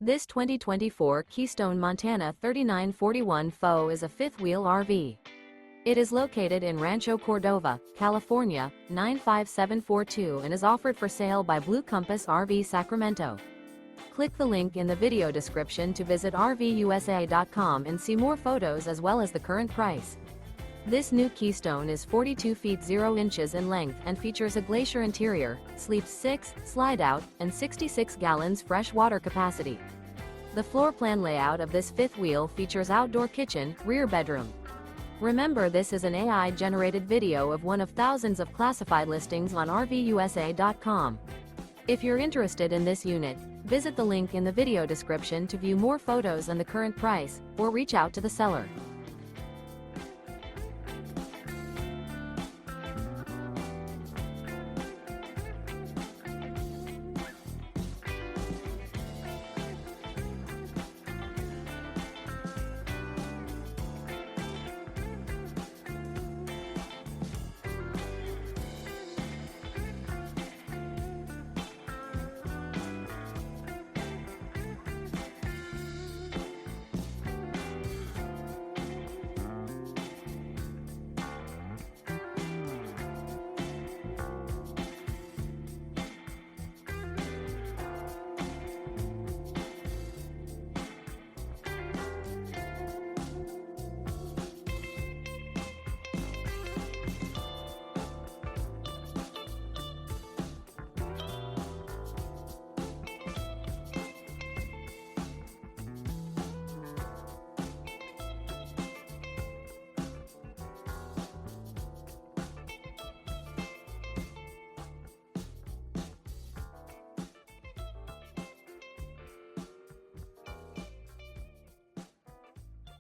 This 2024 Keystone Montana 3941 FO is a fifth-wheel RV. It is located in Rancho Cordova, California, 95742 and is offered for sale by Blue Compass RV Sacramento. Click the link in the video description to visit RVUSA.com and see more photos as well as the current price. This new Keystone is 42 feet 0 inches in length and features a GLACIER interior, sleeps 6, slide-out, and 66 gallons fresh water capacity. The floor plan layout of this fifth wheel features outdoor kitchen, rear bedroom. Remember, this is an AI-generated video of one of thousands of classified listings on RVUSA.com. If you're interested in this unit, visit the link in the video description to view more photos and the current price, or reach out to the seller.